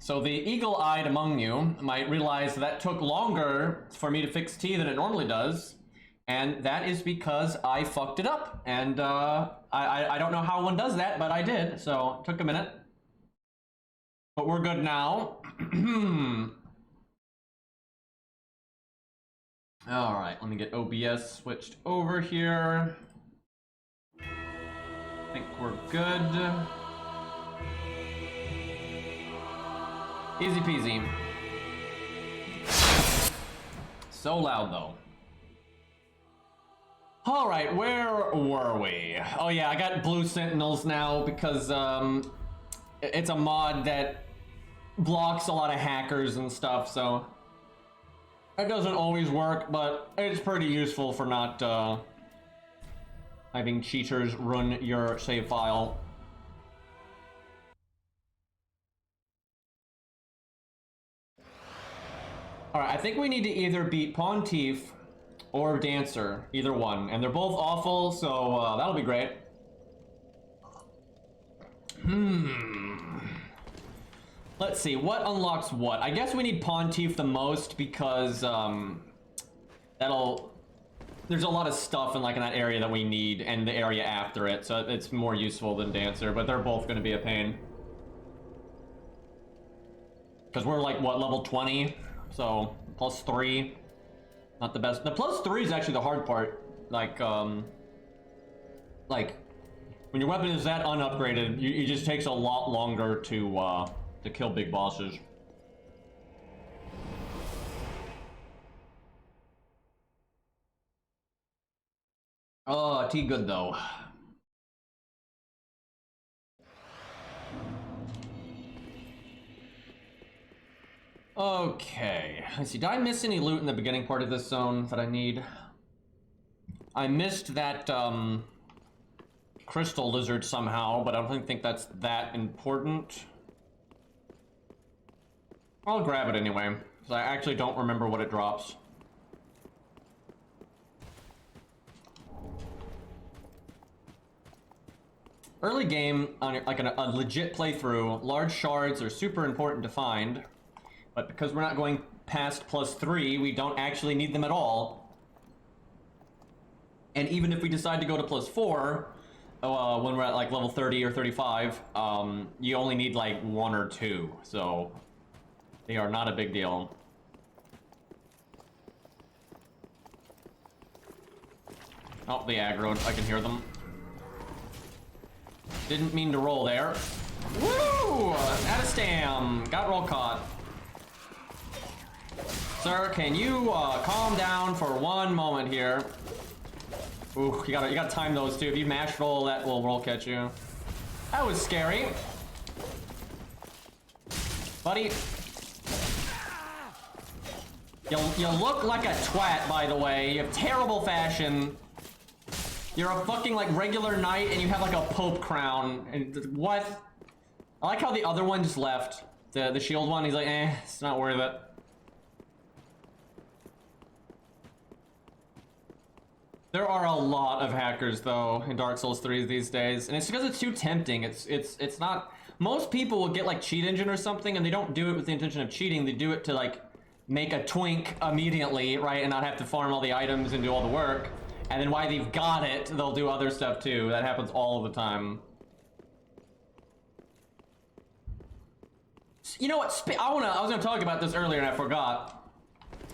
So the eagle-eyed among you might realize that took longer for me to fix T than it normally does, and that is because I fucked it up. And I don't know how one does that, but I did, so it took a minute. But we're good now. Alright, let me get OBS switched over here. I think we're good. Easy peasy. So loud though. Alright, where were we? Oh yeah, I got blue sentinels now because it's a mod that blocks a lot of hackers and stuff, so it doesn't always work, but it's pretty useful for not having cheaters run your save file. Alright, I think we need to either beat Pontiff or Dancer, either one, and they're both awful, so that'll be great. Let's see, what unlocks what? I guess we need Pontiff the most because there's a lot of stuff in that area that we need and the area after it, so it's more useful than Dancer, but they're both going to be a pain. Because we're what, level 20? So +3, not the best. The +3 is actually the hard part. When your weapon is that unupgraded, it just takes a lot longer to kill big bosses. Oh, T good though. Okay, let's see, did I miss any loot in the beginning part of this zone that I need? I missed that crystal lizard somehow, but I don't think that's that important. I'll grab it anyway, because I actually don't remember what it drops. Early game, on a legit playthrough, large shards are super important to find. But because we're not going past +3, we don't actually need them at all. And even if we decide to go to +4, when we're at level 30 or 35, you only need 1 or 2. So they are not a big deal. Oh, they aggroed. I can hear them. Didn't mean to roll there. Woo! Out of stam. Got roll caught. Sir, can you calm down for one moment here? Ooh, you gotta time those too. If you mash roll, that will roll catch you. That was scary. Buddy. You look like a twat, by the way. You have terrible fashion. You're a fucking regular knight and you have a pope crown. And what? I like how the other one just left. The shield one, he's like, it's not worth it. There are a lot of hackers though in Dark Souls 3 these days, and it's because it's too tempting. It's not. Most people will get cheat engine or something, and they don't do it with the intention of cheating. They do it to make a twink immediately, right, and not have to farm all the items and do all the work. And then while they've got it, they'll do other stuff too. That happens all the time. You know what? I was gonna talk about this earlier and I forgot.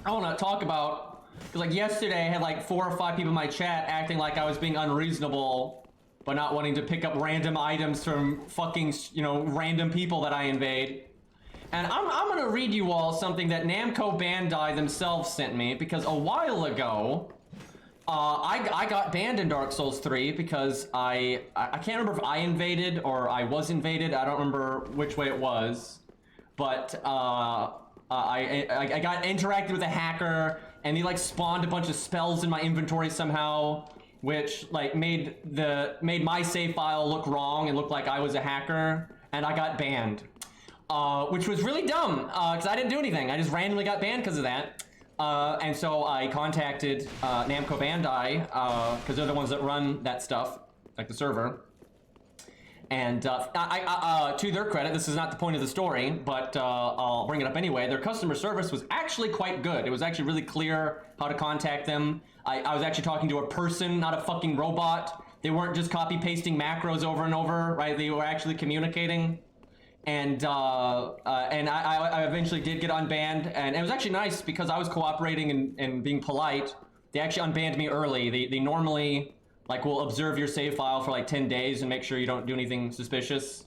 I wanna talk about, because yesterday I had 4 or 5 people in my chat acting like I was being unreasonable by not wanting to pick up random items from fucking, random people that I invade. And I'm gonna read you all something that Namco Bandai themselves sent me, because a while ago, I got banned in Dark Souls 3 because I can't remember if I invaded or I was invaded. I don't remember which way it was, but I got interacted with a hacker, and he spawned a bunch of spells in my inventory somehow, which made my save file look wrong and look like I was a hacker, and I got banned, which was really dumb because I didn't do anything. I just randomly got banned because of that. And so I contacted Namco Bandai because they're the ones that run that stuff, the server. And to their credit, this is not the point of the story, but I'll bring it up anyway. Their customer service was actually quite good. It was actually really clear how to contact them. I was actually talking to a person, not a fucking robot. They weren't just copy pasting macros over and over, right? They were actually communicating. And I eventually did get unbanned, and it was actually nice because I was cooperating and being polite. They actually unbanned me early. They normally like will observe your save file for like 10 days and make sure you don't do anything suspicious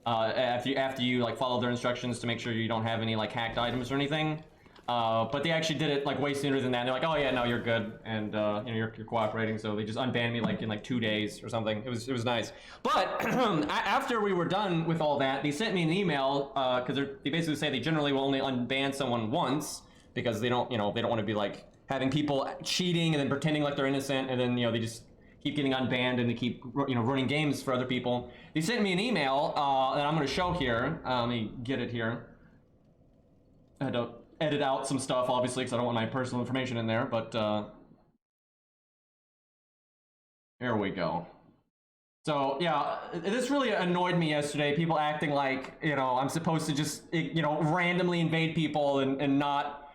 after you like follow their instructions to make sure you don't have any like hacked items or anything. But they actually did it like way sooner than that. And they're like, oh yeah, no, you're good, and you know, you're cooperating. So they just unbanned me like in like 2 days or something. It was nice. But after we were done with all that, they sent me an email because they basically say they generally will only unban someone once because they don't want to be like having people cheating and then pretending like they're innocent, and then they just keep getting unbanned and they keep running games for other people. They sent me an email that I'm going to show here. Let me get it here. I had to edit out some stuff, obviously, because I don't want my personal information in there, but there we go. So yeah, this really annoyed me yesterday. People acting like I'm supposed to just randomly invade people and not.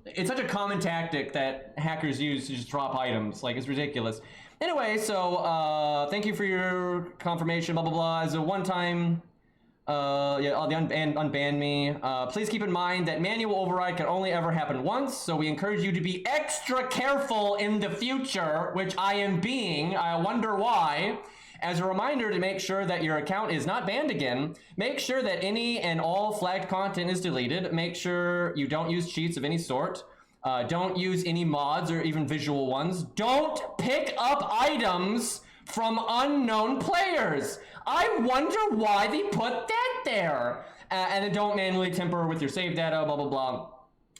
It's such a common tactic that hackers use to just drop items. Like, it's ridiculous. Anyway, so thank you for your confirmation. Blah blah blah. As a one-time. Yeah, the unban me. Please keep in mind that manual override can only ever happen once, so we encourage you to be extra careful in the future, which I am being. I wonder why. As a reminder to make sure that your account is not banned again, make sure that any and all flagged content is deleted. Make sure you don't use cheats of any sort. Don't use any mods or even visual ones. Don't pick up items from unknown players. I wonder why they put that there. And then don't manually tamper with your save data, blah, blah,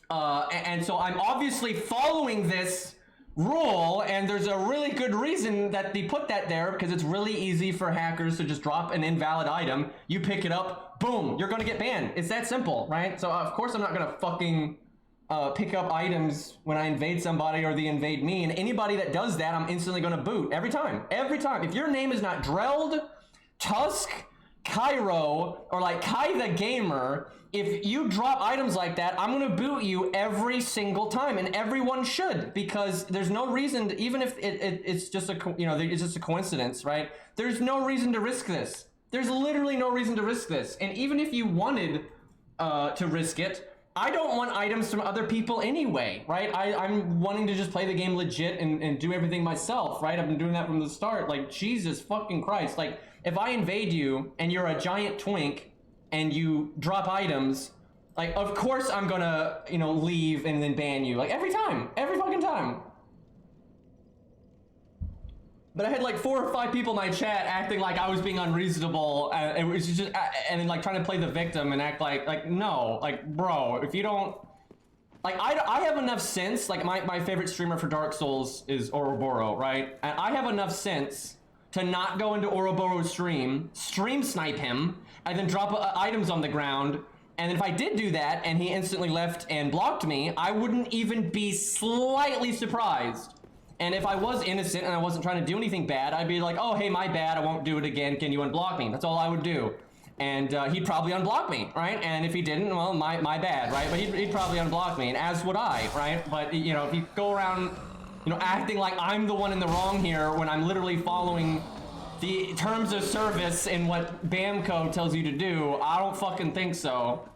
blah. And so I'm obviously following this rule, and there's a really good reason that they put that there, because it's really easy for hackers to just drop an invalid item. You pick it up, boom, you're gonna get banned. It's that simple, right? So of course I'm not gonna fucking pick up items when I invade somebody or they invade me, and anybody that does that, I'm instantly gonna boot every time. Every time. If your name is not Drelled, Tusk, Cairo, or like Kai the Gamer, if you drop items like that, I'm gonna boot you every single time, and everyone should, because there's no reason to, even if it's just it's just a coincidence, right? There's no reason to risk this. There's literally no reason to risk this, and even if you wanted to risk it, I don't want items from other people anyway, right? I'm wanting to just play the game legit and do everything myself, right? I've been doing that from the start. Like, Jesus fucking Christ. Like, if I invade you and you're a giant twink and you drop items, like, of course I'm gonna, leave and then ban you. Like, every time. Every fucking time. But I had like 4 or 5 people in my chat acting like I was being unreasonable, and it was just, and then like trying to play the victim and act like no, like, bro, if you don't, like, I have enough sense. Like, my favorite streamer for Dark Souls is Ouroboros, right? And I have enough sense to not go into Ouroboros' stream snipe him, and then drop items on the ground. And if I did do that and he instantly left and blocked me, I wouldn't even be slightly surprised. And if I was innocent and I wasn't trying to do anything bad, I'd be like, oh, hey, my bad, I won't do it again, can you unblock me? That's all I would do. And he'd probably unblock me, right? And if he didn't, well, my bad, right? But he'd probably unblock me, and as would I, right? But, if you go around, acting like I'm the one in the wrong here when I'm literally following the terms of service in what BAMCO tells you to do, I don't fucking think so.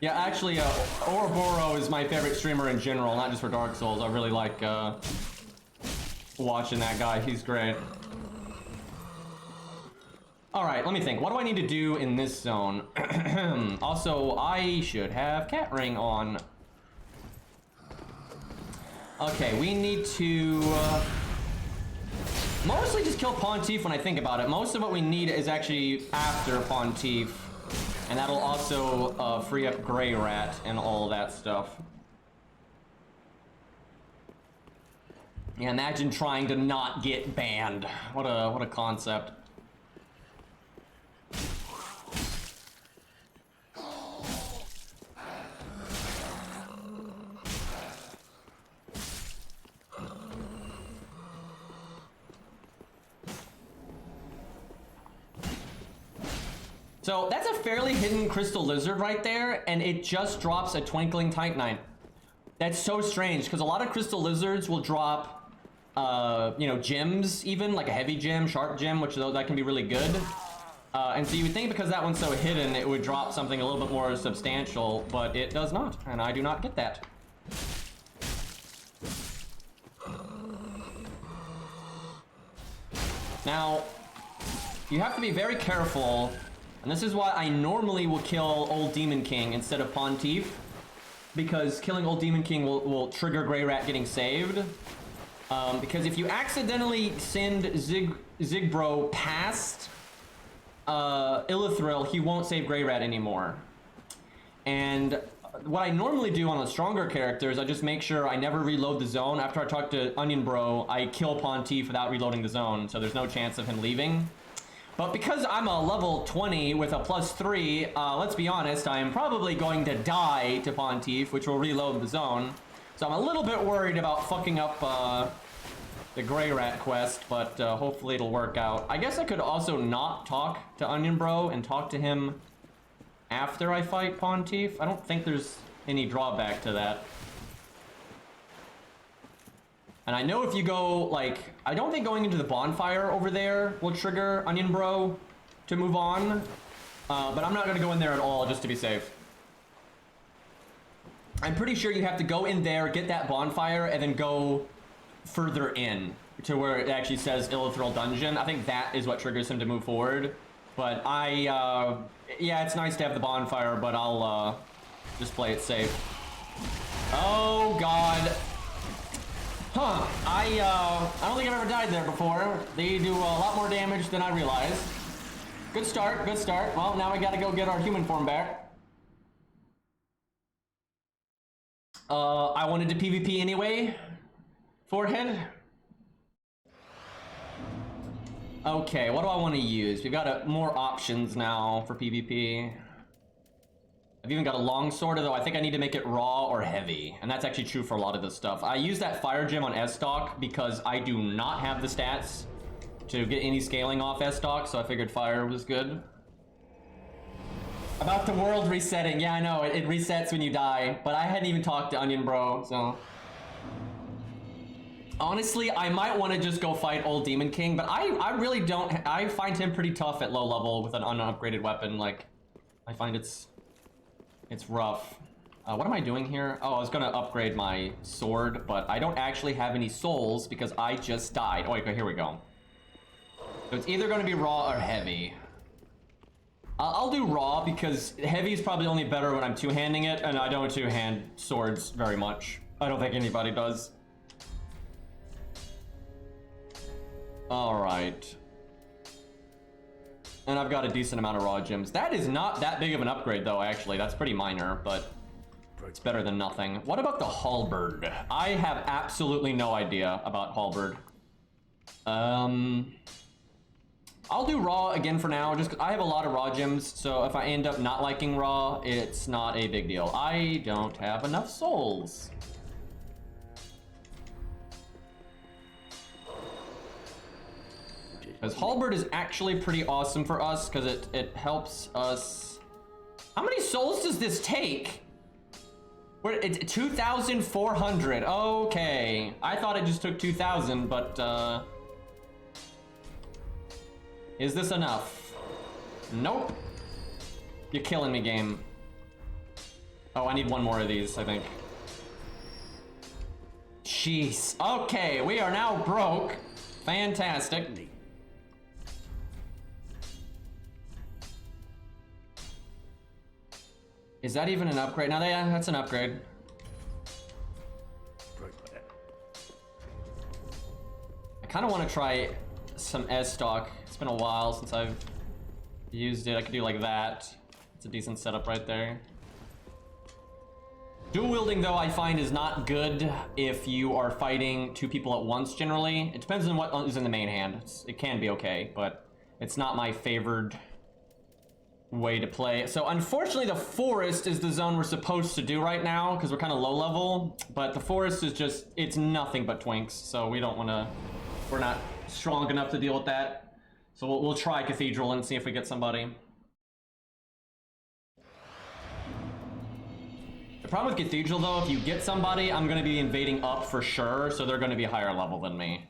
Yeah, actually, Ouroboros is my favorite streamer in general, not just for Dark Souls. I really like watching that guy. He's great. Alright, let me think. What do I need to do in this zone? Also, I should have cat ring on. Okay, we need to mostly just kill Pontiff when I think about it. Most of what we need is actually after Pontiff. And that'll also free up Grey Rat and all that stuff. Yeah, imagine trying to not get banned. What a concept. So that's a fairly hidden crystal lizard right there, and it just drops a twinkling titanite. That's so strange, because a lot of crystal lizards will drop, you know, gems even, like a heavy gem, sharp gem, which that can be really good. And so you would think because that one's so hidden, it would drop something a little bit more substantial, but it does not, and I do not get that. Now, you have to be very careful, and this is why I normally will kill Old Demon King instead of Pontiff, because killing Old Demon King will trigger Grey Rat getting saved. Because if you accidentally send Zigbro past Irithyll, he won't save Grey Rat anymore. And what I normally do on the stronger characters, I just make sure I never reload the zone. After I talk to Onion Bro, I kill Pontiff without reloading the zone, so there's no chance of him leaving. But because I'm a level 20 with a +3, let's be honest, I am probably going to die to Pontiff, which will reload the zone. So I'm a little bit worried about fucking up the Grey Rat quest, but hopefully it'll work out. I guess I could also not talk to Onion Bro and talk to him after I fight Pontiff. I don't think there's any drawback to that. And I know if you go, like, I don't think going into the bonfire over there will trigger Onion Bro to move on. But I'm not gonna go in there at all just to be safe. I'm pretty sure you have to go in there, get that bonfire, and then go further in to where it actually says Irithyll Dungeon. I think that is what triggers him to move forward. But yeah, it's nice to have the bonfire, but I'll just play it safe. Oh God. Huh, I don't think I've ever died there before. They do a lot more damage than I realized. Good start, good start. Well, now we gotta go get our human form back. I wanted to PvP anyway. Forehead. Okay, what do I want to use? We've got more options now for PvP. I've even got a longsword, though I think I need to make it raw or heavy. And that's actually true for a lot of this stuff. I use that fire gem on S-Stock because I do not have the stats to get any scaling off S-Stock, so I figured fire was good. About the world resetting. Yeah, I know, it resets when you die, but I hadn't even talked to Onion Bro, so... Honestly, I might want to just go fight Old Demon King, but I really don't... I find him pretty tough at low level with an unupgraded weapon. Like, I find it's rough. What am I doing here? Oh, I was gonna upgrade my sword, but I don't actually have any souls because I just died. Oh, wait, here we go. So it's either gonna be raw or heavy. I'll do raw because heavy is probably only better when I'm two-handing it, and I don't two-hand swords very much. I don't think anybody does. Alright. And I've got a decent amount of raw gems. That is not that big of an upgrade, though, actually. That's pretty minor, but it's better than nothing. What about the halberd? I have absolutely no idea about halberd. I'll do raw again for now, just 'cause I have a lot of raw gems, so if I end up not liking raw, it's not a big deal. I don't have enough souls. Because halberd is actually pretty awesome for us, because it helps us... How many souls does this take? It's 2,400. Okay. I thought it just took 2,000, but is this enough? Nope. You're killing me, game. Oh, I need one more of these, I think. Jeez. Okay, we are now broke. Fantastic. Is that even an upgrade? No, yeah, that's an upgrade. I kind of want to try some S-Stock. It's been a while since I've used it. I could do like that. It's a decent setup right there. Dual wielding, though, I find is not good if you are fighting two people at once, generally. It depends on what is in the main hand. It can be okay, but it's not my favored way to play. So unfortunately the forest is the zone we're supposed to do right now because we're kind of low level, but the forest is just, it's nothing but twinks, so we don't want to, we're not strong enough to deal with that. So we'll try Cathedral and see if we get somebody. problem with Cathedral though, if you get somebody, I'm gonna be invading up for sure, so they're gonna be higher level than me.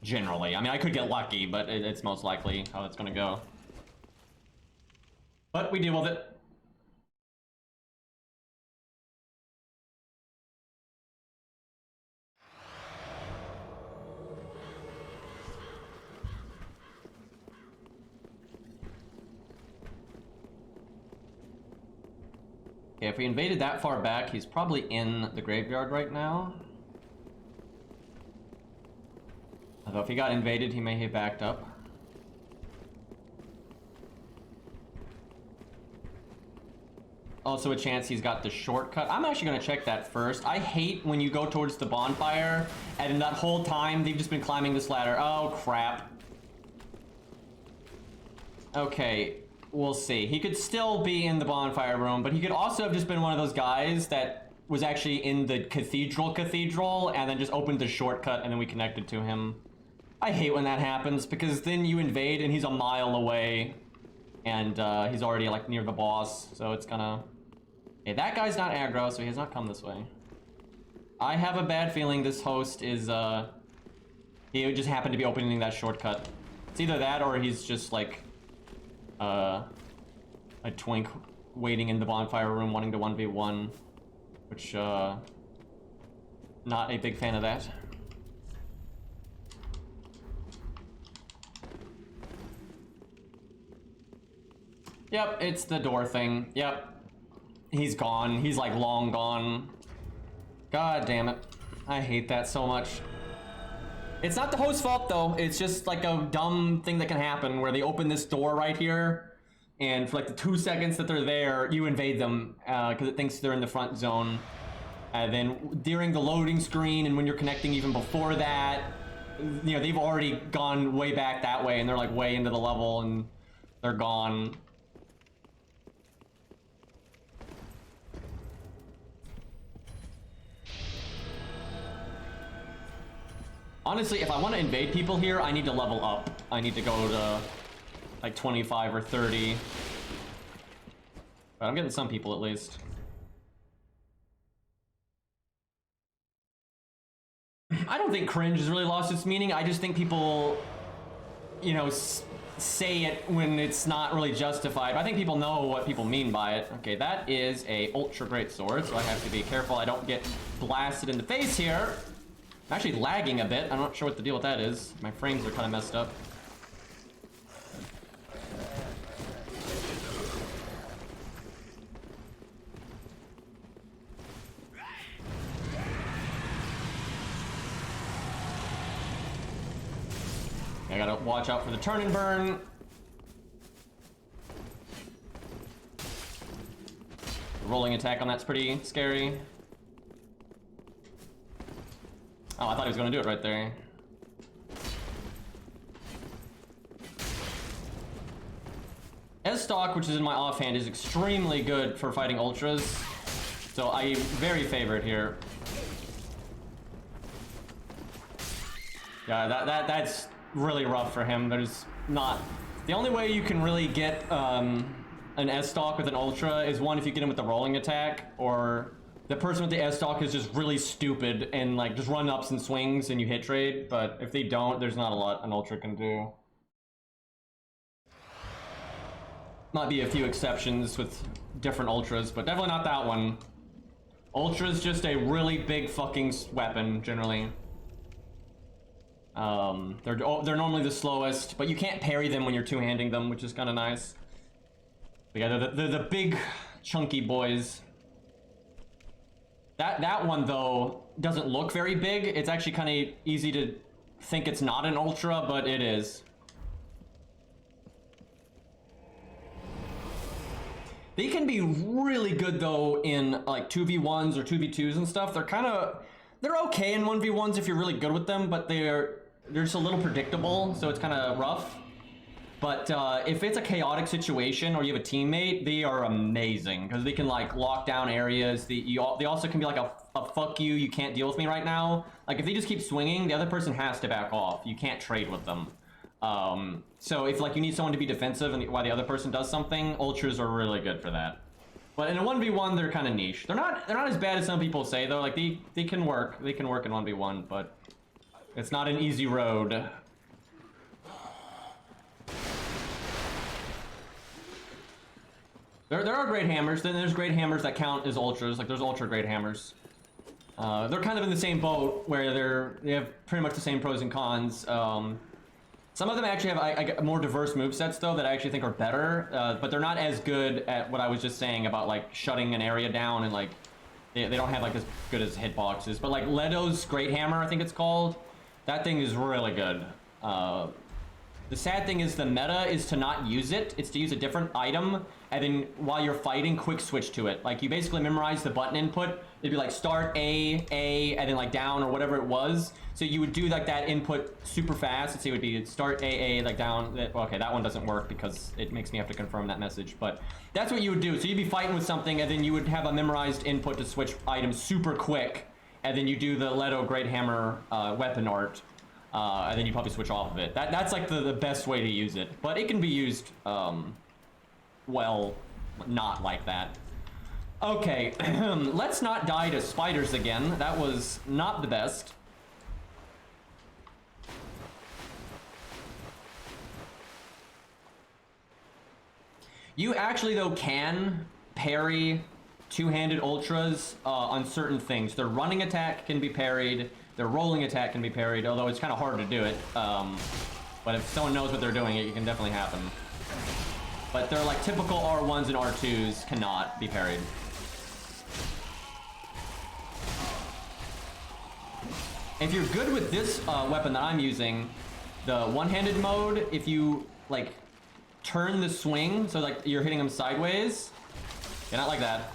Generally. I mean, I could get lucky, but it's most likely how it's gonna go. But we deal with it. Okay, if we invaded that far back, he's probably in the graveyard right now. Although if he got invaded, he may have backed up. Also a chance he's got the shortcut. I'm actually gonna check that first. I hate when you go towards the bonfire, and in that whole time, they've just been climbing this ladder. Oh, crap. Okay. We'll see. He could still be in the bonfire room, but he could also have just been one of those guys that was actually in the cathedral and then just opened the shortcut and then we connected to him. I hate when that happens because then you invade and he's a mile away and he's already like near the boss, so it's gonna... Hey, that guy's not aggro, so he has not come this way. I have a bad feeling this host is he just happened to be opening that shortcut. It's either that or he's just like a twink waiting in the bonfire room wanting to 1v1, which not a big fan of that. Yep, it's the door thing. Yep, he's gone. He's like long gone. God damn it, I hate that so much. It's not the host's fault though, it's just like a dumb thing that can happen where they open this door right here and for like the 2 seconds that they're there, you invade them because it thinks they're in the front zone. And then during the loading screen and when you're connecting even before that, you know, they've already gone way back that way and they're like way into the level and they're gone. Honestly, if I want to invade people here, I need to level up. I need to go to like 25 or 30. But I'm getting some people at least. I don't think cringe has really lost its meaning. I just think people, you know, say it when it's not really justified. I think people know what people mean by it. Okay, that is a ultra great sword, so I have to be careful I don't get blasted in the face here. I'm actually lagging a bit. I'm not sure what the deal with that is. My frames are kind of messed up. I gotta watch out for the turn and burn. Rolling attack on that's pretty scary. Oh, I thought he was gonna do it right there. S-Stock, which is in my offhand, is extremely good for fighting ultras. So I very favor it here. Yeah, that's really rough for him. There's not... The only way you can really get an S-Stock with an ultra is one, if you get him with the rolling attack, or the person with the S-Stock is just really stupid and like just run ups and swings and you hit trade, but if they don't, there's not a lot an ultra can do. Might be a few exceptions with different ultras, but definitely not that one. Ultra's just a really big fucking weapon, generally. They're normally the slowest, but you can't parry them when you're two-handing them, which is kind of nice. But yeah, they're the big, chunky boys. That one, though, doesn't look very big. It's actually kind of easy to think it's not an ultra, but it is. They can be really good, though, in like 2v1s or 2v2s and stuff. They're okay in 1v1s if you're really good with them, but they're just a little predictable, so it's kind of rough. But if it's a chaotic situation or you have a teammate, they are amazing because they can like lock down areas. They also can be like a fuck you, you can't deal with me right now. Like if they just keep swinging, the other person has to back off. You can't trade with them. So if like you need someone to be defensive and while the other person does something, ultras are really good for that. But in a 1v1, they're kind of niche. They're not as bad as some people say though. Like they can work. They can work in 1v1, but it's not an easy road. There are great hammers. Then there's great hammers that count as ultras. Like there's ultra great hammers. They're kind of in the same boat where they have pretty much the same pros and cons. Some of them actually have more diverse movesets though that I actually think are better, but they're not as good at what I was just saying about like shutting an area down and like they don't have like as good as hitboxes. But like Leto's Great Hammer, I think it's called, that thing is really good. The sad thing is the meta is to not use it. It's to use a different item, and then while you're fighting, quick switch to it. Like you basically memorize the button input. It'd be like start A, and then like down or whatever it was. So you would do like that input super fast. Let's see, it would be start A, like down. Okay, that one doesn't work because it makes me have to confirm that message. But that's what you would do. So you'd be fighting with something, and then you would have a memorized input to switch items super quick, and then you do the Leto Great Hammer weapon art. And then you probably switch off of it. That's like the best way to use it. But it can be used, well, not like that. Okay, let's not die to spiders again. That was not the best. You actually, though, can parry two-handed ultras on certain things. Their running attack can be parried. Their rolling attack can be parried, although it's kind of hard to do it. But if someone knows what they're doing, it can definitely happen. But they're like typical R1s and R2s cannot be parried. If you're good with this weapon that I'm using, the one-handed mode, if you like turn the swing, so like you're hitting them sideways, yeah, not like that.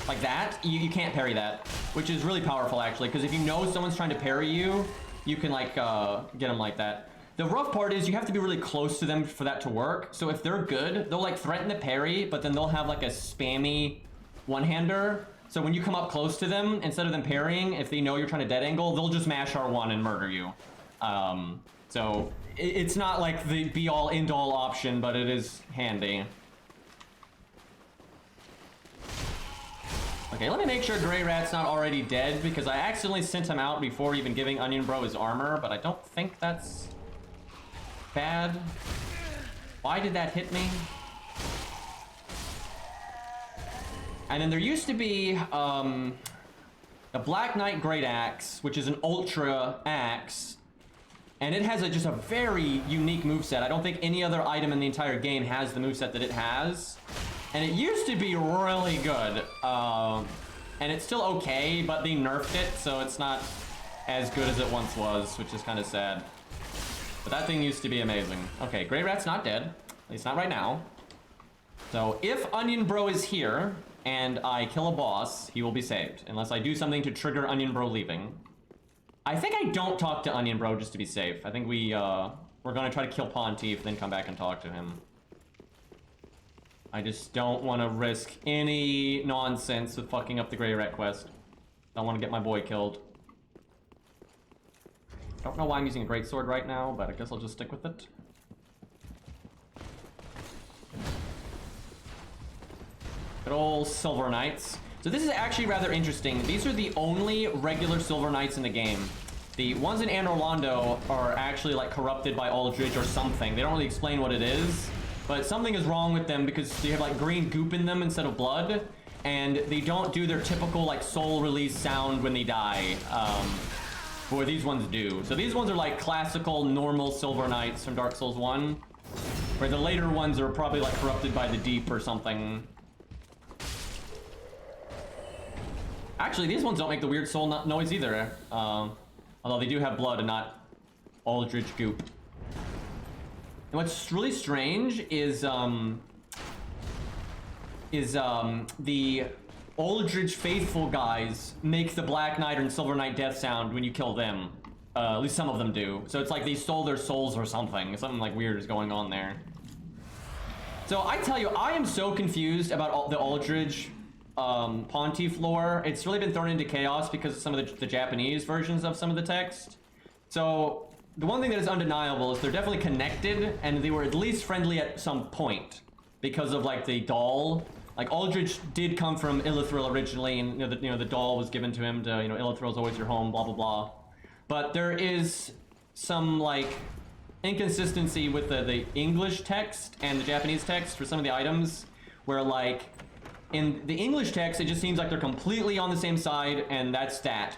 Like that, you can't parry that, which is really powerful actually, because if you know someone's trying to parry you, you can like get them like that. The rough part is you have to be really close to them for that to work. So if they're good, they'll like threaten the parry, but then they'll have like a spammy one-hander. So when you come up close to them, instead of them parrying, if they know you're trying to dead angle, they'll just mash R1 and murder you. So it's not like the be-all end-all option, but it is handy. Okay, let me make sure Grey Rat's not already dead, because I accidentally sent him out before even giving Onion Bro his armor, but I don't think that's bad. Why did that hit me? And then there used to be the Black Knight Great Axe, which is an ultra axe, and it has just a very unique moveset. I don't think any other item in the entire game has the moveset that it has. And it used to be really good, and it's still okay, but they nerfed it, so it's not as good as it once was, which is kind of sad. But that thing used to be amazing. Okay, Grey Rat's not dead, at least not right now. So if Onion Bro is here, and I kill a boss, he will be saved, unless I do something to trigger Onion Bro leaving. I think I don't talk to Onion Bro just to be safe. I think we're gonna try to kill Pontiff, then come back and talk to him. I just don't want to risk any nonsense with fucking up the Grey Rat quest. Don't want to get my boy killed. Don't know why I'm using a greatsword right now, but I guess I'll just stick with it. Good old Silver Knights. So this is actually rather interesting. These are the only regular Silver Knights in the game. The ones in Anne Orlando are actually like corrupted by Aldridge or something. They don't really explain what it is. But something is wrong with them because they have like green goop in them instead of blood, and they don't do their typical like soul release sound when they die, where these ones do. So these ones are like classical normal Silver Knights from Dark Souls 1, where the later ones are probably like corrupted by the deep or something. Actually, these ones don't make the weird soul noise either, although they do have blood and not Aldridge goop. And what's really strange is the Aldridge faithful guys make the Black Knight and Silver Knight death sound when you kill them. At least some of them do. So it's like they stole their souls or something. Something like weird is going on there. So I tell you, I am so confused about the Aldridge Pontiff lore. It's really been thrown into chaos because of some of the Japanese versions of some of the text. So the one thing that is undeniable is they're definitely connected, and they were at least friendly at some point because of like the doll like Aldrich did come from Irithyll originally, and the doll was given to him to Irithyll's always your home, blah blah blah. But there is some like inconsistency with the English text and the Japanese text for some of the items, where like in the English text it just seems like they're completely on the same side, and that's that.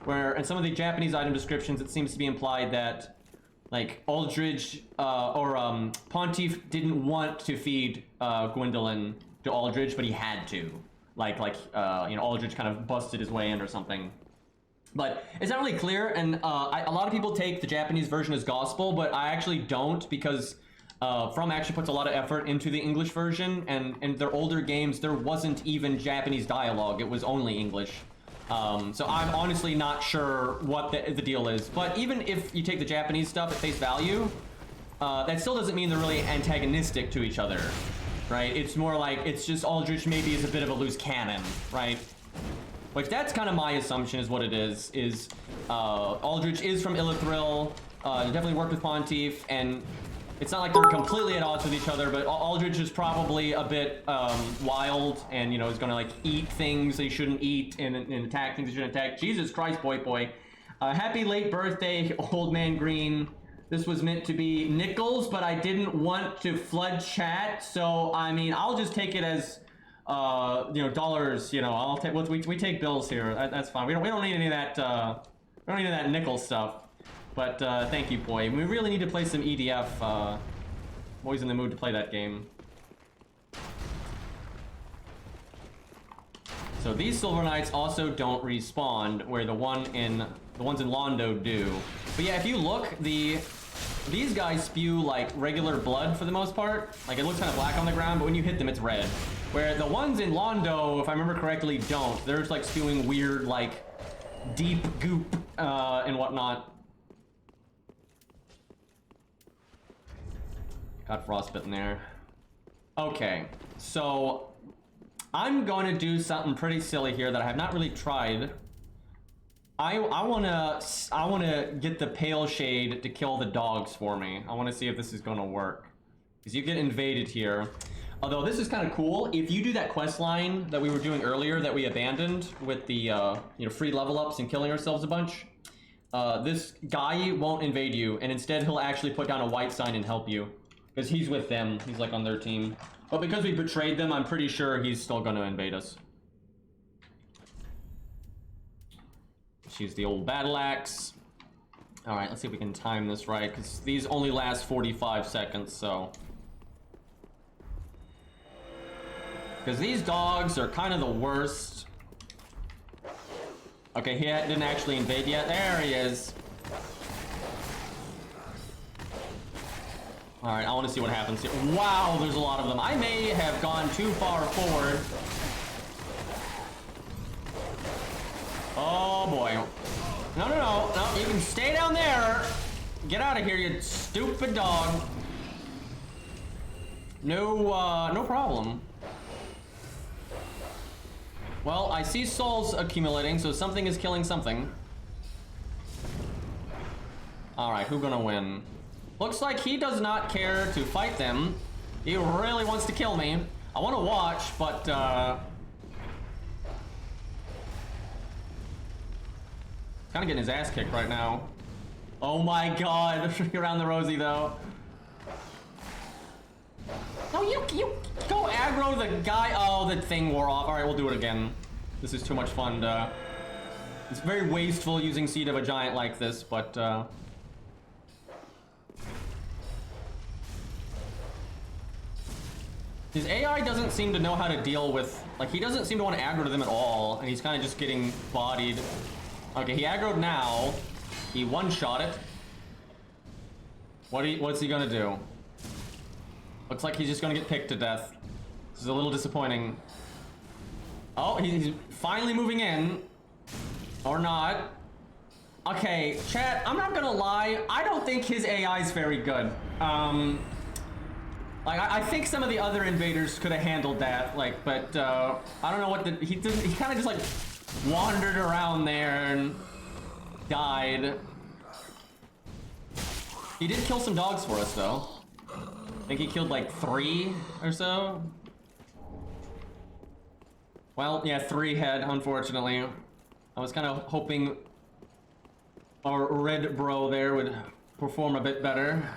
Where in some of the Japanese item descriptions it seems to be implied that like Aldrich or Pontiff didn't want to feed Gwendolyn to Aldrich, but he had to. Aldrich kind of busted his way in or something. But it's not really clear, and a lot of people take the Japanese version as gospel, but I actually don't, because From actually puts a lot of effort into the English version, and in their older games there wasn't even Japanese dialogue, it was only English. So I'm honestly not sure what the deal is, but even if you take the Japanese stuff at face value, that still doesn't mean they're really antagonistic to each other, right? It's more like, it's just Aldrich maybe is a bit of a loose cannon, right? Which that's kind of my assumption is what it is Aldrich is from Irithyll, definitely worked with Pontiff, and it's not like they're completely at odds with each other, but Aldrich is probably a bit wild, and is gonna like eat things they shouldn't eat and attack things they shouldn't attack. Jesus Christ, boy. Happy late birthday, Old Man Green. This was meant to be nickels, but I didn't want to flood chat, so I mean, I'll just take it as dollars. I'll take we take bills here. That's fine. We don't need any of that. We don't need any of that nickel stuff. But thank you, boy. We really need to play some EDF. I'm always in the mood to play that game. So these Silver Knights also don't respawn, where the ones in Londo do. But yeah, if you look, these guys spew like regular blood for the most part. Like it looks kind of black on the ground, but when you hit them, it's red. Where the ones in Londo, if I remember correctly, don't. They're just like spewing weird, like deep goop and whatnot. Got frostbitten there. Okay, so I'm going to do something pretty silly here that I have not really tried. I wanna get the Pale Shade to kill the dogs for me. I want to see if this is going to work, because you get invaded here. Although this is kind of cool. If you do that quest line that we were doing earlier that we abandoned with the free level ups and killing ourselves a bunch, this guy won't invade you, and instead he'll actually put down a white sign and help you. Because he's with them, he's like on their team. But because we betrayed them, I'm pretty sure he's still gonna invade us. Let's use the old battle axe. Alright, let's see if we can time this right, because these only last 45 seconds, so. Because these dogs are kind of the worst. Okay, he didn't actually invade yet. There he is. Alright, I want to see what happens here. Wow, there's a lot of them. I may have gone too far forward. Oh boy. No, you can stay down there. Get out of here, you stupid dog. No problem. Well, I see souls accumulating, so something is killing something. Alright, who's gonna win? Looks like he does not care to fight them. He really wants to kill me. I want to watch, but kind of getting his ass kicked right now. Oh my god, around the rosy though. No, you go aggro the guy. Oh, the thing wore off. All right, we'll do it again. This is too much fun. It's very wasteful using Seed of a Giant like this, but his AI doesn't seem to know how to deal with, like, he doesn't seem to want to aggro to them at all, and he's kind of just getting bodied. Okay, he aggroed now. He one-shot it. What's he gonna do? Looks like he's just gonna get picked to death. This is a little disappointing. Oh, he's finally moving in. Or not. Okay, chat, I'm not gonna lie. I don't think his AI is very good. Like, I think some of the other invaders could have handled that, like, but, I don't know what he kind of just, like, wandered around there and died. He did kill some dogs for us, though. I think he killed, like, 3 or so. Well, yeah, 3 head, unfortunately. I was kind of hoping our red bro there would perform a bit better.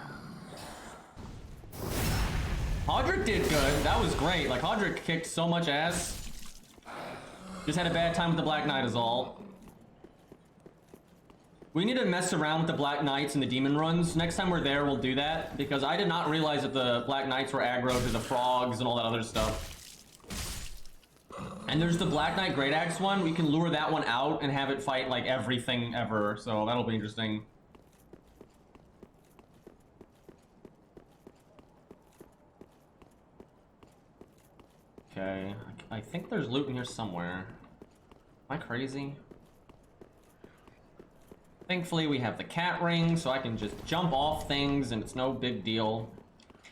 Hodrick did good. That was great. Like, Hodrick kicked so much ass. Just had a bad time with the Black Knight is all. We need to mess around with the Black Knights and the Demon runs. Next time we're there, we'll do that. Because I did not realize that the Black Knights were aggro to the frogs and all that other stuff. And there's the Black Knight Great Axe one. We can lure that one out and have it fight like everything ever. So that'll be interesting. Okay, I think there's loot in here somewhere. Am I crazy? Thankfully, we have the cat ring, so I can just jump off things and it's no big deal.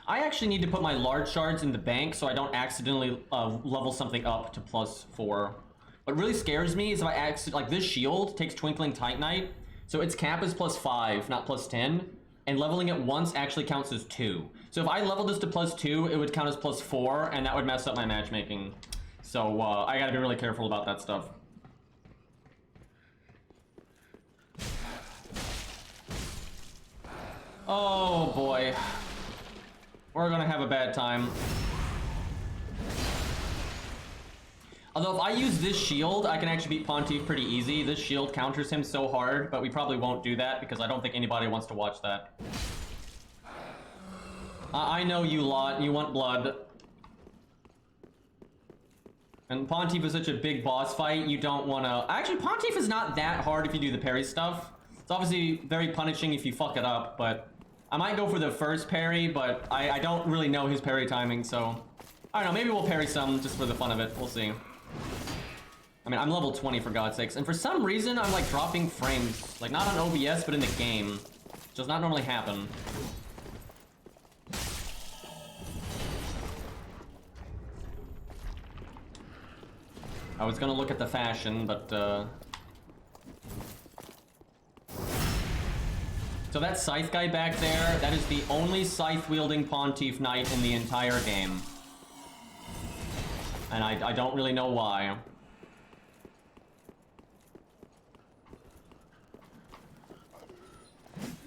I actually need to put my large shards in the bank so I don't accidentally level something up to +4. What really scares me is if I accidentally, like this shield takes Twinkling Titanite, so its cap is +5, not +10, and leveling it once actually counts as 2. So if I leveled this to +2, it would count as +4, and that would mess up my matchmaking. So I gotta be really careful about that stuff. Oh boy. We're gonna have a bad time. Although if I use this shield, I can actually beat Pontiff pretty easy. This shield counters him so hard, but we probably won't do that because I don't think anybody wants to watch that. I know you lot, you want blood. And Pontiff is such a big boss fight, you don't want to... Actually, Pontiff is not that hard if you do the parry stuff. It's obviously very punishing if you fuck it up, but... I might go for the first parry, but I don't really know his parry timing, so... I don't know, maybe we'll parry some just for the fun of it. We'll see. I mean, I'm level 20 for God's sakes, and for some reason, I'm like dropping frames. Like, not on OBS, but in the game. Which does not normally happen. I was gonna look at the fashion, but so that scythe guy back there, that is the only scythe-wielding Pontiff Knight in the entire game. And I don't really know why.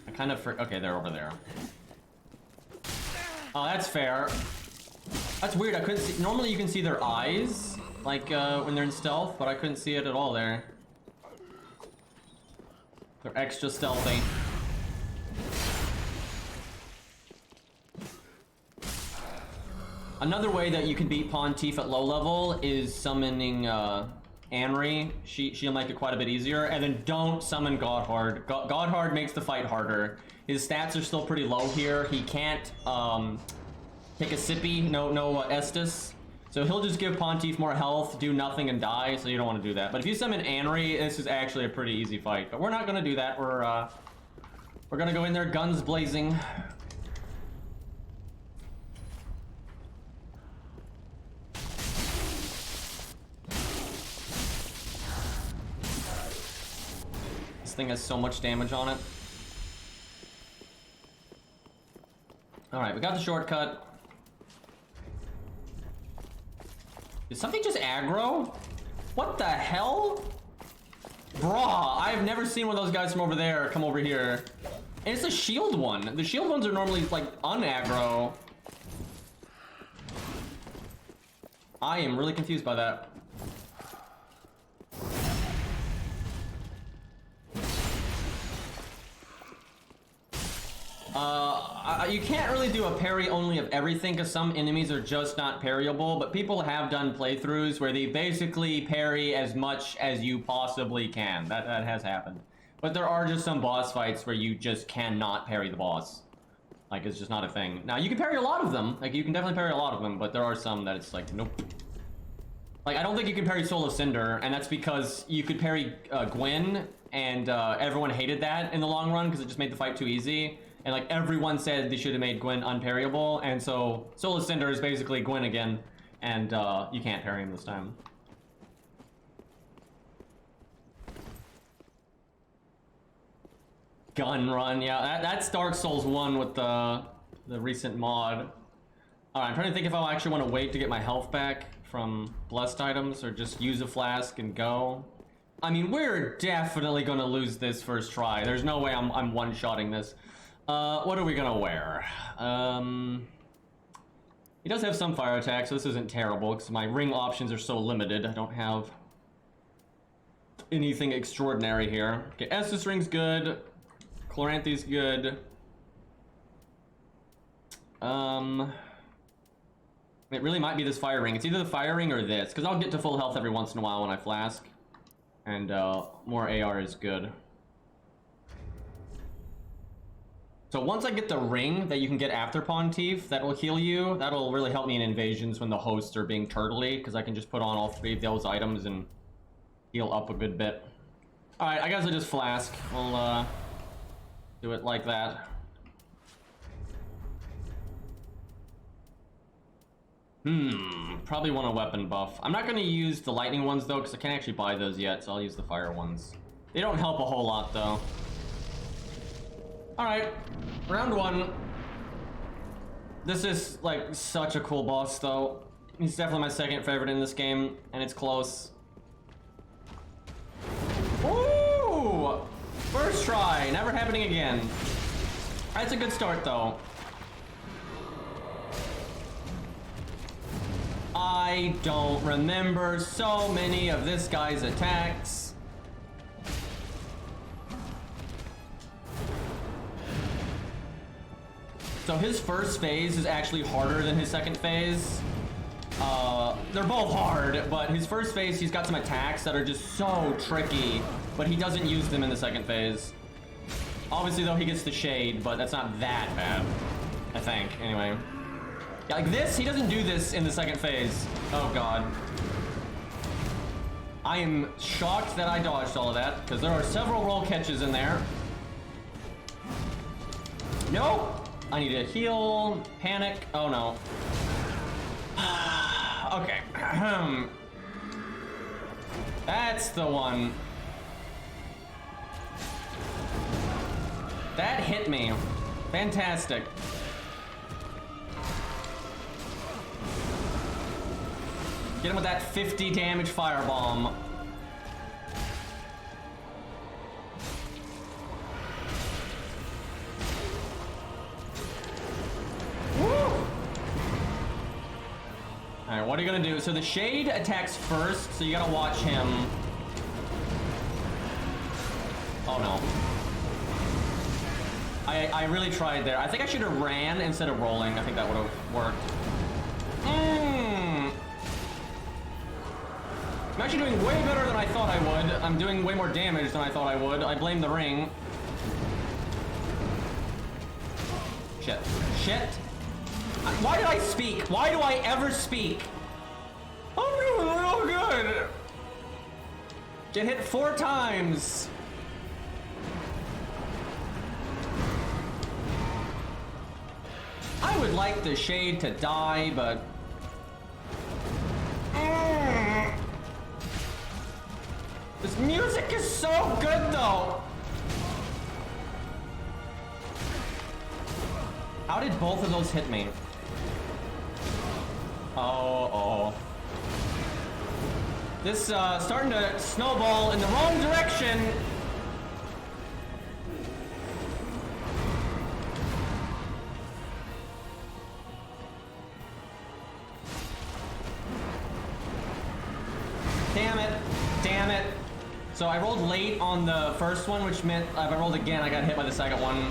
I kind of okay, they're over there. Oh, that's fair. That's weird, I couldn't see... Normally you can see their eyes, like, when they're in stealth, but I couldn't see it at all there. They're extra stealthy. Another way that you can beat Pontiff at low level is summoning Anri. She'll make it quite a bit easier. And then don't summon Godhard. Godhard makes the fight harder. His stats are still pretty low here. He can't take a sippy, no Estus. So he'll just give Pontiff more health, do nothing, and die, so you don't want to do that. But if you summon Anri, this is actually a pretty easy fight. But we're not going to do that. We're going to go in there guns blazing. This thing has so much damage on it. Alright, we got the shortcut. Did something just aggro? What the hell? Bruh, I've never seen one of those guys from over there come over here. And it's a shield one. The shield ones are normally, like, unaggro. I am really confused by that. You can't really do a parry only of everything because some enemies are just not parryable, but people have done playthroughs where they basically parry as much as you possibly can. That has happened. But there are just some boss fights where you just cannot parry the boss. Like, it's just not a thing. Now, you can parry a lot of them. Like, you can definitely parry a lot of them, but there are some that it's like, nope. Like, I don't think you can parry Soul of Cinder, and that's because you could parry Gwen, and everyone hated that in the long run because it just made the fight too easy. And like everyone said they should have made Gwen unparryable, and so Soul of Cinder is basically Gwen again, and you can't parry him this time. Gun run, yeah, that's Dark Souls 1 with the recent mod. Alright, I'm trying to think if I actually want to wait to get my health back from blessed items or just use a flask and go. I mean, we're definitely gonna lose this first try. There's no way I'm one-shotting this. What are we gonna wear? He does have some fire attack, so this isn't terrible because my ring options are so limited. I don't have anything extraordinary here. Okay, Estus ring's good. Chloranthy's good. It really might be this fire ring. It's either the fire ring or this, because I'll get to full health every once in a while when I flask. And more AR is good. So once I get the ring that you can get after Pontiff, that will heal you. That'll really help me in invasions when the hosts are being turtley, because I can just put on all 3 of those items and heal up a good bit. Alright, I guess I'll just flask. We'll do it like that. Probably want a weapon buff. I'm not going to use the lightning ones though, because I can't actually buy those yet, so I'll use the fire ones. They don't help a whole lot though. Alright, round 1. This is like such a cool boss though. He's definitely my second favorite in this game, and it's close. Ooh! First try, never happening again. That's a good start though. I don't remember so many of this guy's attacks. So his first phase is actually harder than his second phase. They're both hard, but his first phase, he's got some attacks that are just so tricky, but he doesn't use them in the second phase. Obviously though, he gets the shade, but that's not that bad, I think, anyway. Yeah, like this, he doesn't do this in the second phase. Oh god. I am shocked that I dodged all of that, because there are several roll catches in there. No! I need to heal, panic. Oh no. Okay. That's the one. That hit me. Fantastic. Get him with that 50 damage firebomb. Alright, what are you gonna do? So the shade attacks first, so you gotta watch him. Oh no. I really tried there. I think I should have ran instead of rolling. I think that would have worked. I'm actually doing way better than I thought I would. I'm doing way more damage than I thought I would. I blame the ring. Shit. Shit. Why did I speak? Why do I ever speak? I'm doing real good. Get hit 4 times. I would like the shade to die, but... This music is so good, though. How did both of those hit me? Oh. This starting to snowball in the wrong direction. Damn it. Damn it. So I rolled late on the first one, which meant if I rolled again, I got hit by the second one.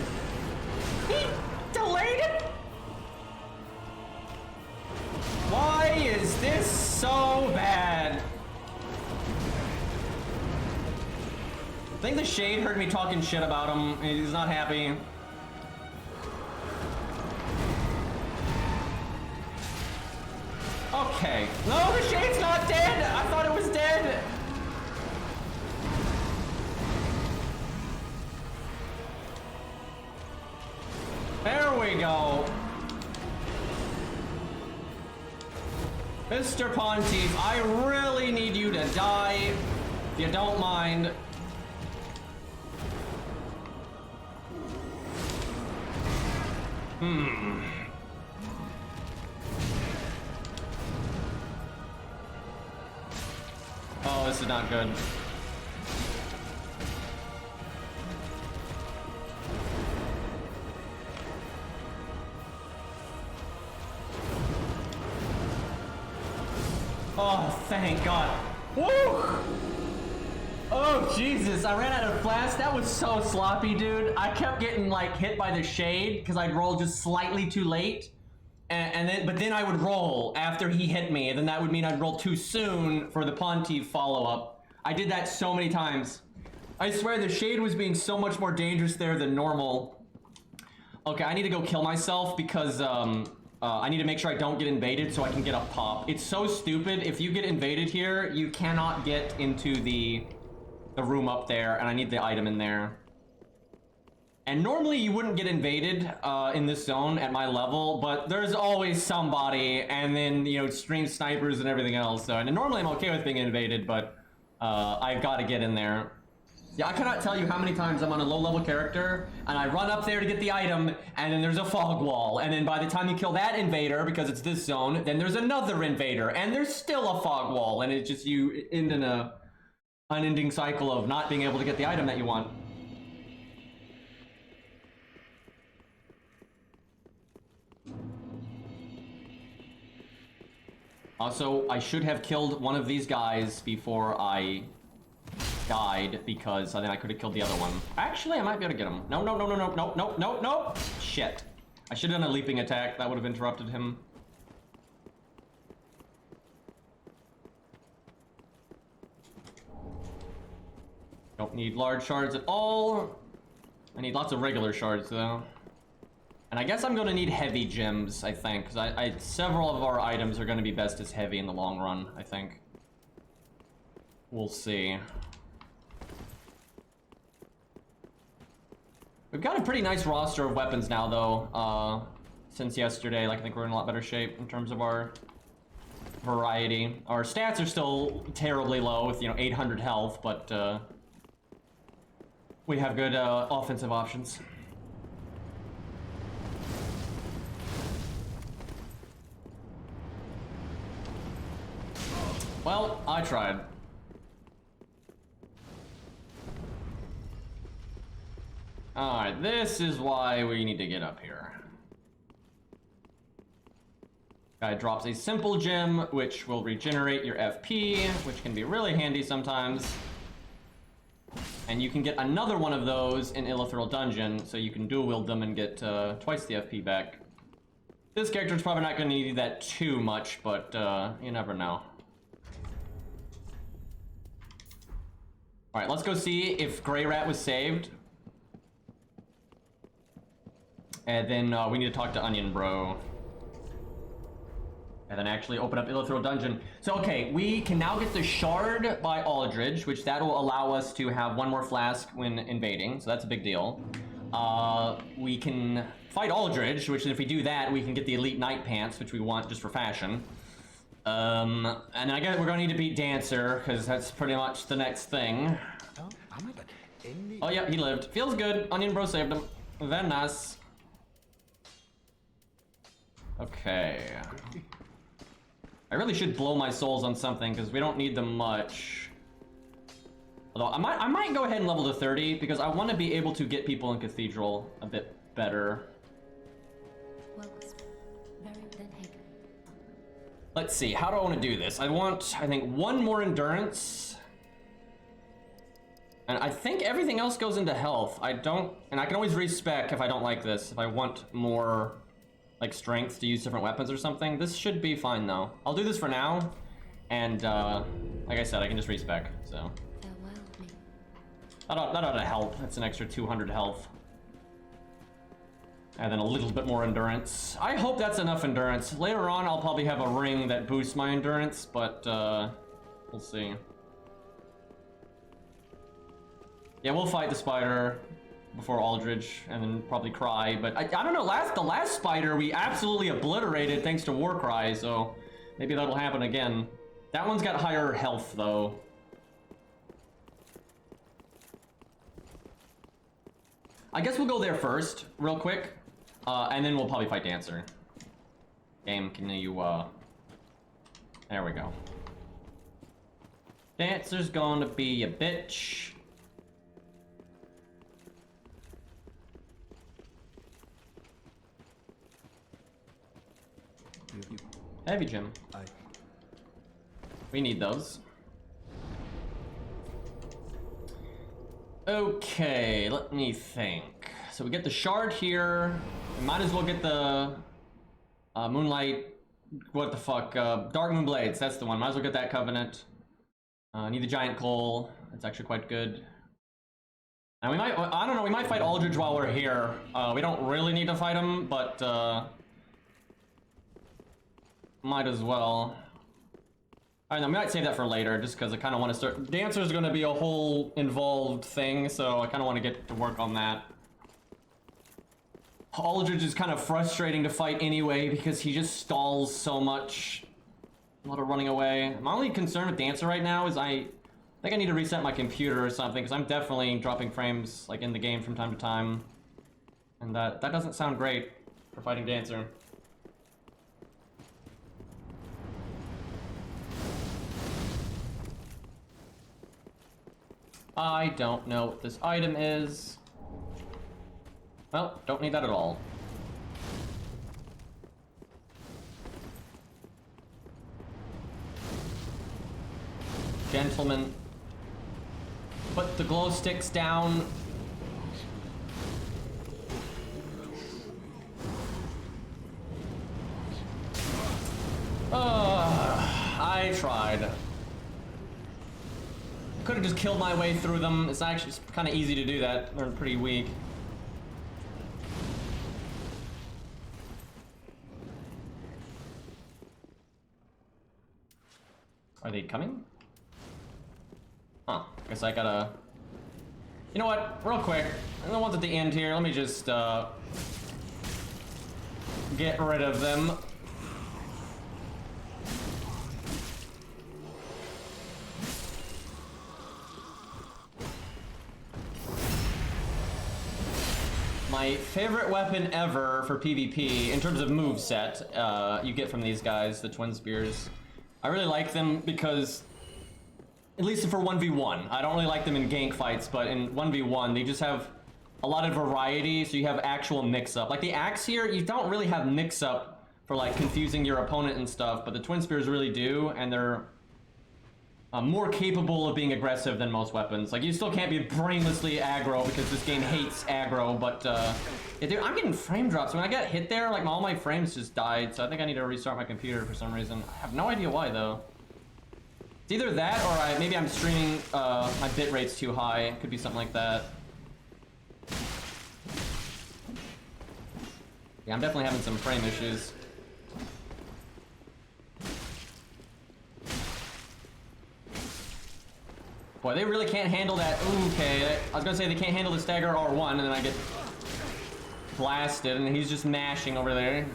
He delayed it? Why is this so bad? I think the shade heard me talking shit about him. He's not happy. Okay. No, the shade's not dead! I thought it was dead! There we go. Mr. Pontiff, I really need you to die, if you don't mind. this is not good. Oh, thank God. Woo! Oh, Jesus, I ran out of flash. That was so sloppy, dude. I kept getting, like, hit by the shade because I'd roll just slightly too late. But then I would roll after he hit me, and then that would mean I'd roll too soon for the Pontiff follow-up. I did that so many times. I swear the shade was being so much more dangerous there than normal. Okay, I need to go kill myself because, I need to make sure I don't get invaded so I can get a pop. It's so stupid. If you get invaded here, you cannot get into the room up there, and I need the item in there. And normally you wouldn't get invaded in this zone at my level, but there's always somebody, and then, you know, stream snipers and everything else. So, and normally I'm okay with being invaded, but I've got to get in there. Yeah, I cannot tell you how many times I'm on a low-level character, and I run up there to get the item, and then there's a fog wall, and then by the time you kill that invader, because it's this zone, then there's another invader, and there's still a fog wall, and it's just you end in a unending cycle of not being able to get the item that you want. Also, I should have killed one of these guys before I died, because then I could have killed the other one. Actually, I might be able to get him. No, no, no, no, no, no, no, no, no! Shit. I should have done a leaping attack. That would have interrupted him. Don't need large shards at all. I need lots of regular shards, though. And I guess I'm going to need heavy gems, I think, because several of our items are going to be best as heavy in the long run, I think. We'll see. We've got a pretty nice roster of weapons now, though, since yesterday. Like, I think we're in a lot better shape in terms of our variety. Our stats are still terribly low with, you know, 800 health, but we have good offensive options. Well, I tried. Alright, this is why we need to get up here. Guy drops a simple gem, which will regenerate your FP, which can be really handy sometimes. And you can get another one of those in Irithyll Dungeon, so you can dual wield them and get twice the FP back. This character's probably not going to need that too much, but you never know. Alright, let's go see if Grey Rat was saved. And then we need to talk to Onion Bro. And then actually open up Irithyll Dungeon. So, okay, we can now get the Shard by Aldridge, which that will allow us to have one more flask when invading, so that's a big deal. We can fight Aldridge, which if we do that, we can get the Elite Night Pants, which we want just for fashion. And I guess we're gonna need to beat Dancer, because that's pretty much the next thing. Oh yeah, he lived. Feels good. Onion Bro saved him. Very nice. Okay. I really should blow my souls on something, because we don't need them much. Although, I might go ahead and level to 30, because I want to be able to get people in Cathedral a bit better. Let's see, how do I want to do this? I want, I think, one more endurance. And I think everything else goes into health. I don't, and I can always respec if I don't like this, if I want more, like, strength to use different weapons or something. This should be fine, though. I'll do this for now, and, like I said, I can just respec, so. That ought to help. That's an extra 200 health. And then a little bit more endurance. I hope that's enough endurance. Later on, I'll probably have a ring that boosts my endurance, but, we'll see. Yeah, we'll fight the spider before Aldridge, and then probably Cry, but I don't know, the last spider we absolutely obliterated thanks to Warcry, so maybe that'll happen again. That one's got higher health, though. I guess we'll go there first, real quick, and then we'll probably fight Dancer. Game, can you, there we go. Dancer's gonna be a bitch. Heavy gym. We need those. Okay, let me think. So we get the shard here. We might as well get the moonlight. What the fuck? Dark Moon Blades. That's the one. Might as well get that covenant. Need the giant coal. That's actually quite good. And we might. I don't know. We might fight Aldridge while we're here. We don't really need to fight him, but might as well. I know, we might save that for later, just because I kind of want to start. Dancer's going to be a whole involved thing, so I kind of want to get to work on that. Aldridge is kind of frustrating to fight anyway, because he just stalls so much. A lot of running away. My only concern with Dancer right now is I think I need to reset my computer or something, because I'm definitely dropping frames like in the game from time to time. And that doesn't sound great for fighting Dancer. I don't know what this item is. Well, don't need that at all. Gentlemen, put the glow sticks down. I tried. Could have just killed my way through them. It's actually kind of easy to do that. They're pretty weak. Are they coming? Huh. Guess I gotta... You know what? Real quick. The ones at the end here. Let me just, get rid of them. My favorite weapon ever for PvP, in terms of moveset, you get from these guys, the Twin Spears. I really like them because, at least for 1v1, I don't really like them in gank fights, but in 1v1, they just have a lot of variety, so you have actual mix-up. Like the axe here, you don't really have mix-up for like confusing your opponent and stuff, but the Twin Spears really do, and they're more capable of being aggressive than most weapons. Like, you still can't be brainlessly aggro because this game hates aggro, but yeah, dude, I'm getting frame drops. When I got hit there, like, all my frames just died, so I think I need to restart my computer for some reason. I have no idea why, though. It's either that or maybe I'm streaming, my bit rate's too high. It could be something like that. Yeah, I'm definitely having some frame issues. Boy, they really can't handle that. Ooh, okay, I was gonna say they can't handle the stagger R1, and then I get blasted, and he's just mashing over there.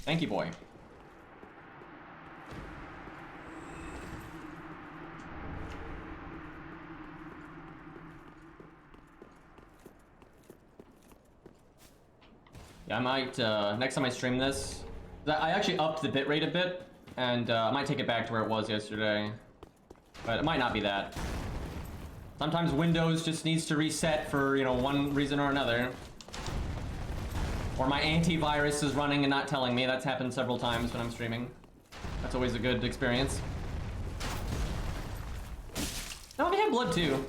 Thank you, boy. Yeah, I might, next time I stream this, I actually upped the bitrate a bit, and I might take it back to where it was yesterday. But it might not be that. Sometimes Windows just needs to reset for, you know, one reason or another. Or my antivirus is running and not telling me. That's happened several times when I'm streaming. That's always a good experience. No, they have blood too.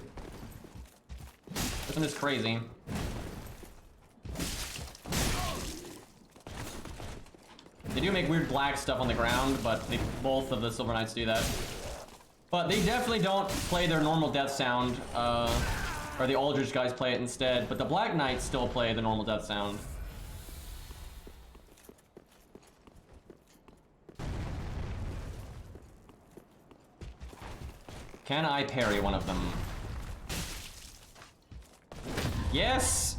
This one is crazy. They do make weird black stuff on the ground, but both of the Silver Knights do that. But they definitely don't play their normal death sound, or the Aldridge guys play it instead, but the Black Knights still play the normal death sound. Can I parry one of them? Yes!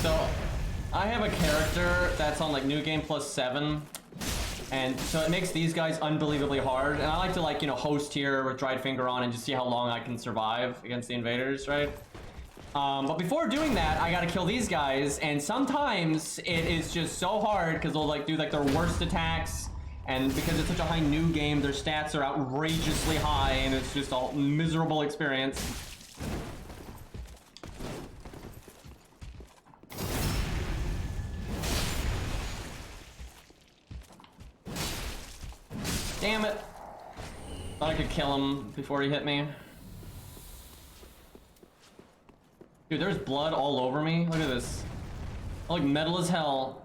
So, I have a character that's on like New Game Plus 7, And so it makes these guys unbelievably hard. And I like to, like, you know, host here with Dried Finger on and just see how long I can survive against the invaders, right? But before doing that, I gotta kill these guys, and sometimes it is just so hard because they'll like do like their worst attacks, and because it's such a high new game, their stats are outrageously high, and it's just a miserable experience. Damn it! Thought I could kill him before he hit me. Dude, there's blood all over me. Look at this. I look metal as hell.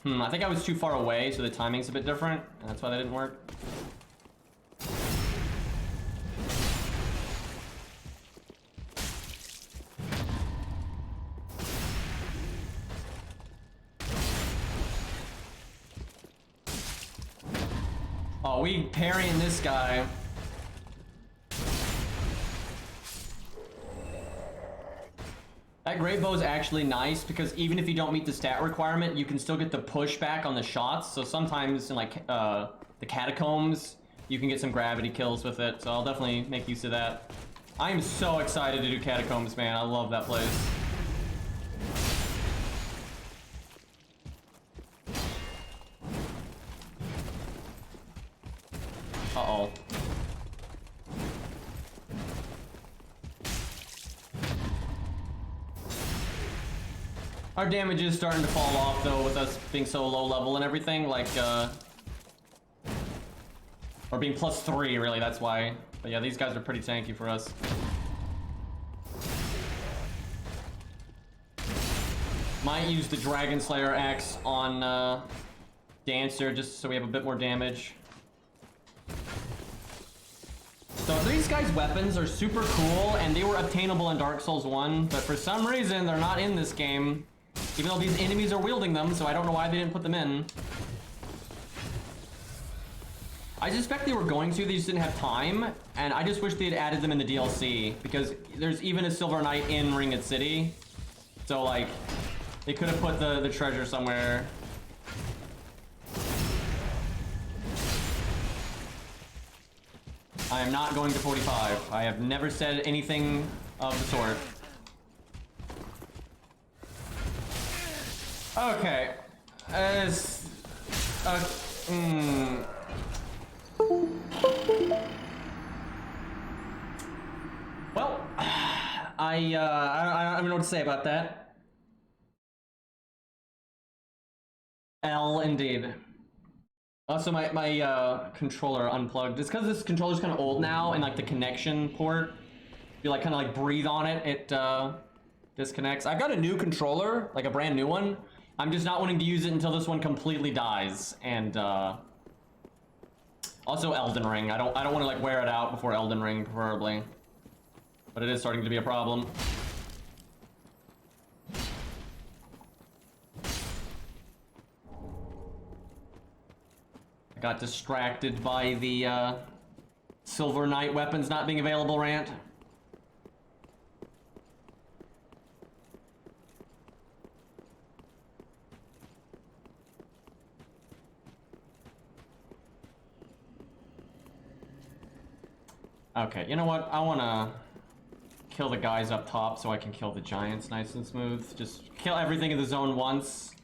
I think I was too far away, so the timing's a bit different, and that's why that didn't work. Oh, we parrying this guy. That great bow is actually nice because even if you don't meet the stat requirement, you can still get the pushback on the shots. So sometimes in like the catacombs, you can get some gravity kills with it. So I'll definitely make use of that. I am so excited to do catacombs, man. I love that place. Uh-oh. Our damage is starting to fall off, though, with us being so low level and everything, like, or being +3, really, that's why. But yeah, these guys are pretty tanky for us. Might use the Dragon Slayer axe on, Dancer, just so we have a bit more damage. So these guys' weapons are super cool, and they were obtainable in Dark Souls 1, but for some reason, they're not in this game. Even though these enemies are wielding them, so I don't know why they didn't put them in. I suspect they were going to, they just didn't have time, and I just wish they had added them in the DLC, because there's even a Silver Knight in Ringed City. So, like, they could have put the treasure somewhere. I am not going to 45. I have never said anything of the sort. Okay. Well, I don't know what to say about that. L indeed. Also, my controller unplugged. It's because this controller's kind of old now, and like the connection port, if you like kind of like breathe on it, it disconnects. I've got a new controller, like a brand new one. I'm just not wanting to use it until this one completely dies, and also Elden Ring. I don't want to like wear it out before Elden Ring, preferably, but it is starting to be a problem. I got distracted by the Silver Knight weapons not being available rant. Okay, you know what? I want to kill the guys up top so I can kill the giants nice and smooth. Just kill everything in the zone once.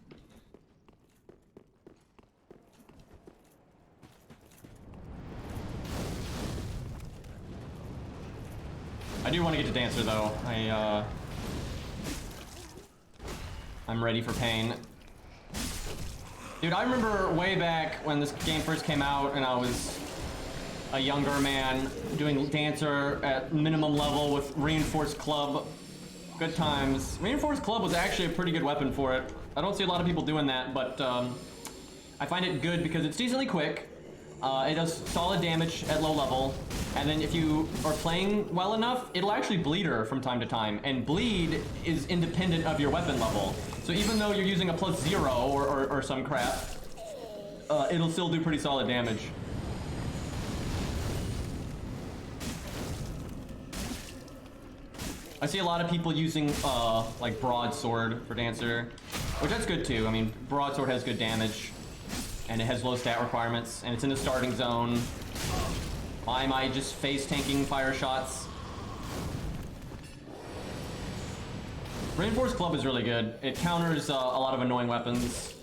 I do want to get to Dancer, though. I'm ready for pain. Dude, I remember way back when this game first came out and I was a younger man doing Dancer at minimum level with Reinforced Club. Good times. Reinforced Club was actually a pretty good weapon for it. I don't see a lot of people doing that, but I find it good because it's decently quick. It does solid damage at low level, and then if you are playing well enough, it'll actually bleed her from time to time, and bleed is independent of your weapon level. So even though you're using a +0 or some crap, it'll still do pretty solid damage. I see a lot of people using like broadsword for dancer, which that's good too. I mean, broadsword has good damage, and it has low stat requirements, and it's in the starting zone. Why am I just face tanking fire shots? Reinforced club is really good. It counters a lot of annoying weapons.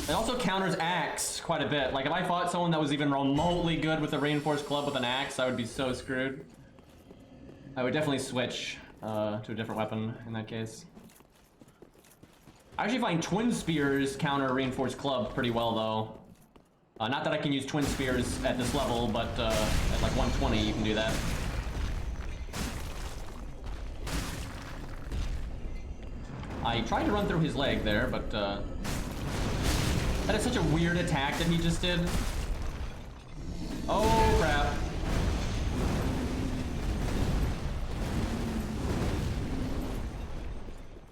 It also counters axe quite a bit. Like if I fought someone that was even remotely good with a reinforced club with an axe, I would be so screwed. I would definitely switch to a different weapon in that case. I actually find twin spears counter reinforced club pretty well though. Not that I can use twin spears at this level, but at like 120 you can do that. I tried to run through his leg there, but that is such a weird attack that he just did. Oh crap.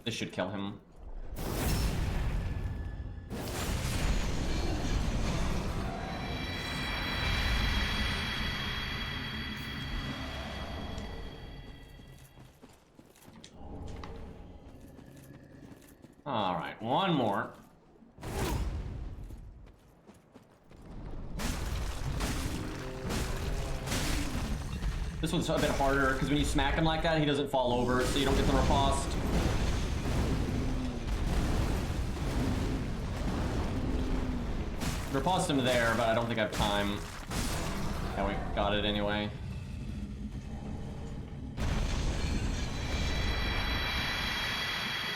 This should kill him. All right, one more. This one's a bit harder because when you smack him like that, he doesn't fall over, so you don't get the riposte. Riposte him there, but I don't think I have time. Yeah, we got it anyway.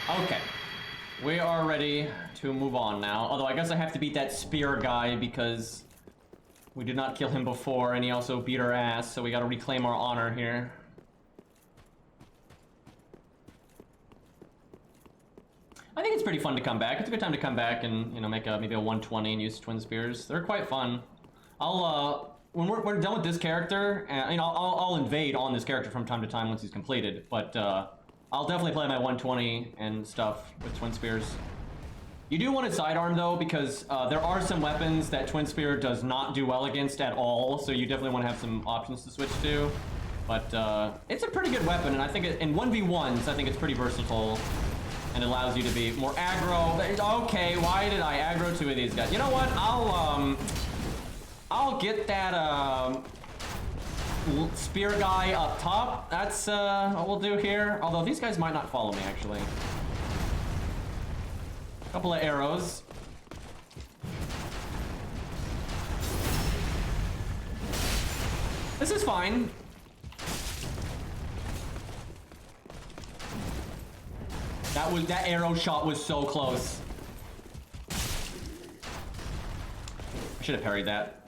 Okay. We are ready to move on now. Although I guess I have to beat that spear guy because we did not kill him before and he also beat our ass, so we gotta reclaim our honor here. I think it's pretty fun to come back. It's a good time to come back and, you know, make maybe a 120 and use twin spears. They're quite fun. I'll, when we're done with this character, you know, I'll invade on this character from time to time once he's completed, but, I'll definitely play my 120 and stuff with twin spears. You do want to sidearm though, because there are some weapons that twin spear does not do well against at all, so you definitely want to have some options to switch to. But it's a pretty good weapon, and I think in 1v1s, I think it's pretty versatile and allows you to be more aggro. Okay, why did I aggro two of these guys? You know what? I'll get that spear guy up top. That's what we'll do here. Although these guys might not follow me, actually. Couple of arrows. This is fine. That arrow shot was so close. I should have parried that.